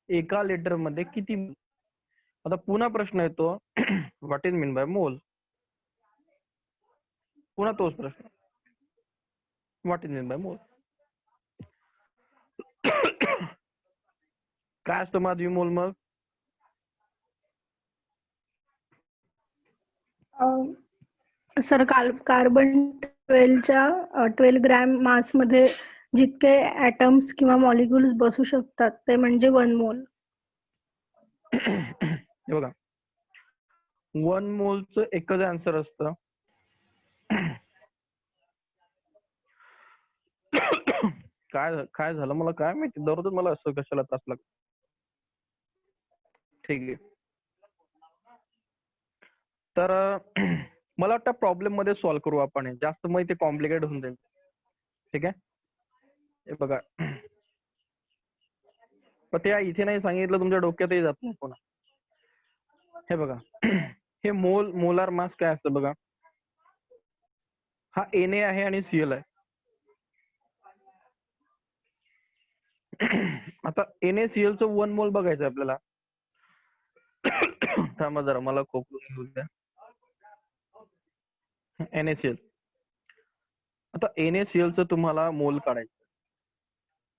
एका लिटर मध्ये किती. आता पुन्हा प्रश्न येतो, what is mean by mole. पुन्हा तोच प्रश्न, what is mean by mole. काय असतं माधवी मोल मग? सर कार्बन 12 ग्रॅम मास मध्ये जितके ऍटम्स किंवा मॉलिक्युल्स बसू शकतात ते म्हणजे 1 मोल. हे बघा, 1 मोलचं एकच आन्सर असतं. काय झालं मला काय माहिती, दररोज मला असं कशाला त्रास लागतो. ठीक आहे. तर मला वाटतं प्रॉब्लेम मध्ये सॉल्व्ह करू आपण, जास्त मग ते कॉम्प्लिकेट होऊन जाईल. ठीक आहे. हे बघा, पण ते इथे नाही सांगितलं, तुमच्या डोक्यातही जात नाही पुन्हा. हे बघा, हे मोलार मास काय असतं बघा, हा Na आहे आणि Cl आहे. आता NaCl चं 1 मोल बघायचं आपल्याला. थांबा जरा, मला खोकलून घेऊ द्या. NaCl, आता NaCl चं तुम्हाला मोल काढायचं.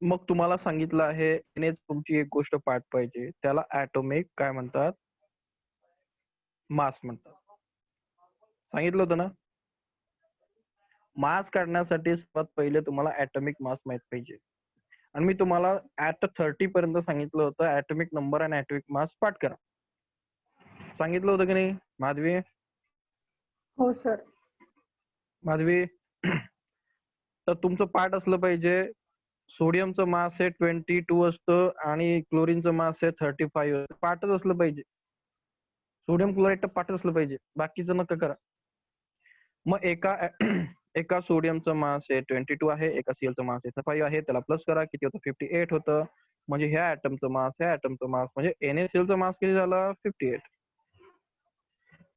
मग तुम्हाला सांगितलं आहे तुमची एक गोष्ट पाठ पाहिजे, त्याला ऍटॉमिक काय म्हणतात, मास म्हणतात. सांगितलं होतं ना. मास काढण्यासाठी सर्वात पहिले तुम्हाला ऍटॉमिक मास माहित पाहिजे. आणि मी तुम्हाला ऍट 30 पर्यंत सांगितलं होतं ऍटॉमिक नंबर आणि ऍटॉमिक मास पाठ करा. सांगितलं होतं की नाही माधवी? हो सर. माधवी तर तुमचं पाठ असलं पाहिजे. सोडियमचं मास हे 22 असतं आणि क्लोरीनचं मास हे 35 असतं. पाठच असलं पाहिजे. सोडियम क्लोराईड पाठच असलं पाहिजे, बाकीचं नका करा. मग एका सोडियमचं मास हे 22 आहे, एका सीएलचं मास हे 35 आहे. त्याला प्लस करा, किती होतं? 58 होतं. म्हणजे ह्या ऍटमचं मास म्हणजे NaClचं मास किती झालं? 58.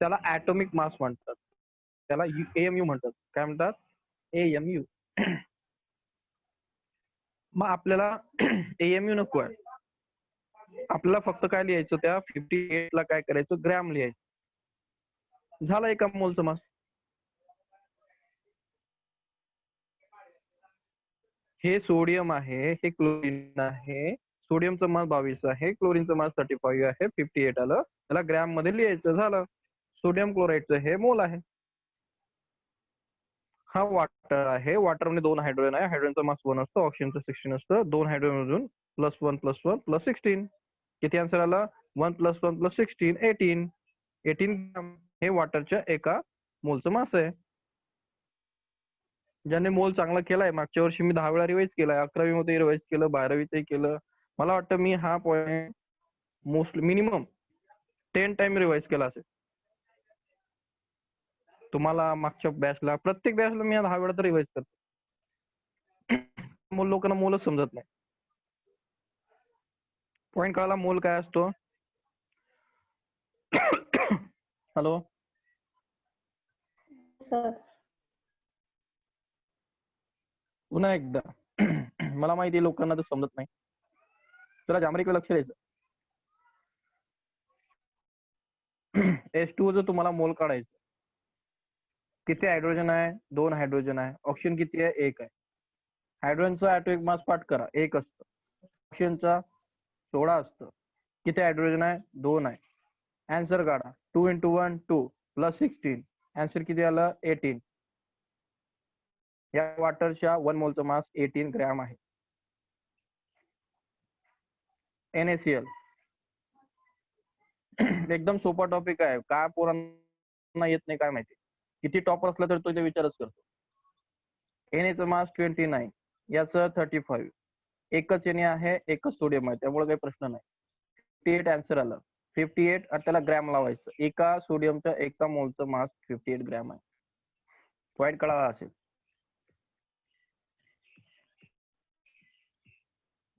त्याला ऍटॉमिक मास म्हणतात. त्याला AMU म्हणतात. काय म्हणतात? AMU. मग आपल्याला AMU नको आहे. आपल्याला फक्त काय लिहायचं, त्या 58 ला काय करायचं, ग्रॅम लिहायचं. झालं एका मोलचं मास. हे सोडियम आहे, हे क्लोरीन आहे. सोडियमचं मास 22 आहे, क्लोरीनचं मास 35 आहे, 58 आलं. त्याला ग्रॅम मध्ये लिहायचं. झालं. सोडियम क्लोराईडचं हे मोल आहे. हा वॉटर आहे. वॉटर मध्ये 2 हायड्रोजन आहे. हायड्रोजनचा मास 1 असतो, ऑक्सिजनचं 16 असतं. 2 हायड्रोजन मधून +1 +1 +16 किती आन्सर आला? 1 + 1 + 16 18 ग्रॅम. हे वॉटरच्या एका मोलचं मास आहे. ज्याने मोल चांगला केलाय, मागच्या वर्षी मी 10 वेळा रिवाइज केलाय, 11वी मध्ये रिवाइज केलं, 12वीतही केलं. मला वाटतं मी हा point most minimum 10 time revise केला असेल. तुम्हाला मागच्या बॅचला, प्रत्येक बॅचला मी 10 वेळा तर रिवाइज करतो. मोल लोकांना मोलच समजत नाही. पॉईंट कळाला मोल काय असतो? Hello sir. पुन्हा एकदा. मला माहिती लोकांना तर समजत नाही. तुला जांभरीकडे लक्ष द्यायचं. H2O जर तुम्हाला मोल काढायचं, किती हायड्रोजन आहे? 2 हायड्रोजन आहे. ऑक्सिजन किती आहे? 1 आहे. हायड्रोजनचा ऍटॉमिक मास पाठ करा, 1 असतं. ऑक्सिजनचा 16 असतं. किती हायड्रोजन आहे? 2 आहे. आन्सर काढा. 2 × 1 2 + 16. आन्सर किती आलं? 18. या वॉटरच्या 1 मोलचं मास 18 ग्रॅम आहे. NaCl. एकदम सोपा टॉपिक आहे. काय पोरांना येत नाही काय माहिती. किती टॉपर असला तर तो ते विचारच करतो. Na मास 29, याचं 35. एकच Na आहे, एकच सोडियम आहे, त्यामुळे काही प्रश्न नाही. 58 आन्सर आलं. 58 आणि त्याला ग्रॅम लावायचं. एका सोडियमच्या एका मोलचं मास 58 ग्रॅम आहे. पॉईंट कळाला असेल.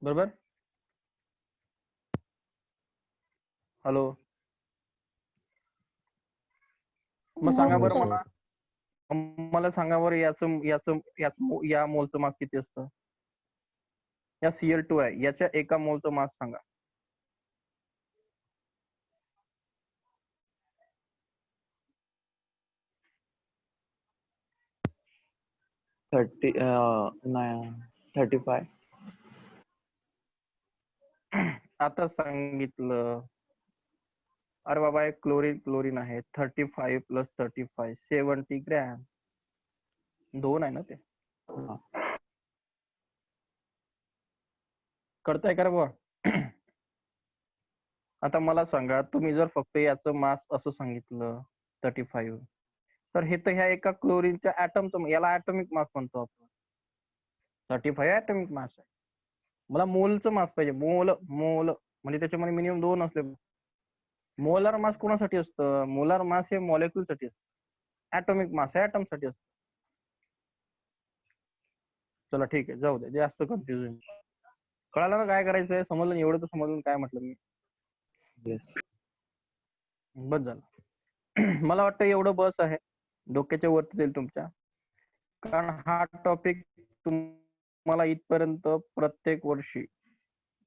बरोबर? हॅलो. मग सांगा हो बरं सर. मला सांगा बरं, या मोलचं मास किती असतं? या Cl2 आहे, याच्या एका मोलचं मास सांगा. नाही 35. आता सांगितलं. अरे बाबा, एक क्लोरीन आहे. 35 + 35 70 ग्रॅम. 2 आहे ना ते. कळतंय का रे बुवा? आता मला सांगा, तुम्ही जर फक्त याचं मास असं सांगितलं 35, तर हे तर ह्या एका क्लोरीनच्या ऍटमचं, याला ऍटॉमिक मास म्हणतो आपण. 35 ऍटॉमिक मास आहे. मला मोलचं मास पाहिजे. मोल म्हणजे त्याच्यामध्ये मिनिमम 2 असले. मोलार मास कोणासाठी असतं? मोलार मास हे मॉलिक्यूल साठी असतं. ऍटॉमिक मास हे ऍटम साठी असतं. चला ठीक आहे, जाऊ दे, जास्त कन्फ्युजन. कळालं ना काय करायचंय? समजलं? एवढं तर समजलं काय म्हटलं मी. बस झालं. मला वाटतं एवढं बस आहे, डोक्याच्या वरती जाईल तुमच्या. कारण हा टॉपिक तुम्हाला इथपर्यंत प्रत्येक वर्षी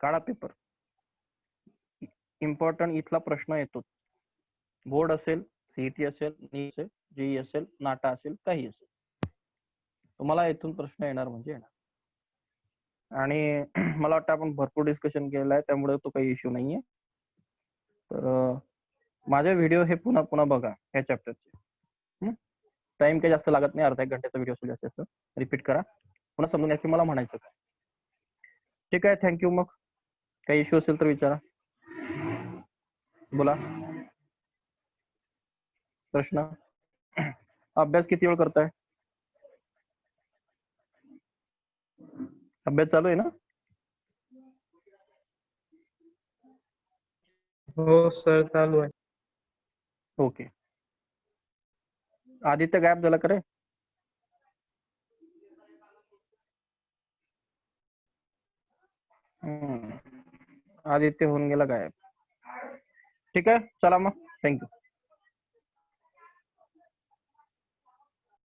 काळा पेपर इम्पॉर्टंट इथला प्रश्न येतो. बोर्ड असेल, सीईटी असेल, नीट असेल, जेई असेल, नाटा असेल, काही असेल, तुम्हाला इथून प्रश्न येणार म्हणजे येणार. आणि मला वाटतं आपण भरपूर डिस्कशन केलेलं आहे, त्यामुळे तो काही इश्यू नाहीये. तर माझे व्हिडिओ हे पुन्हा पुन्हा बघा ह्या चॅप्टरचे. टाइम काही जास्त लागत नाही, अर्धा 1 घंट्याचा व्हिडिओ असेल जास्त जास्त. रिपीट करा, पुन्हा समजून घ्या की मला म्हणायचं काय. ठीक आहे, थँक्यू. मग काही इश्यू असेल तर विचारा, बोला. प्रश्न. अभ्यास किती वेळ करताय? अभ्यास चालू आहे ना? हो सर, चालू आहे. ओके. आदित्य गायब झाला का रे? आदित्य होऊन गेला गायब. ठीक आहे, चला मग, थँक्यू.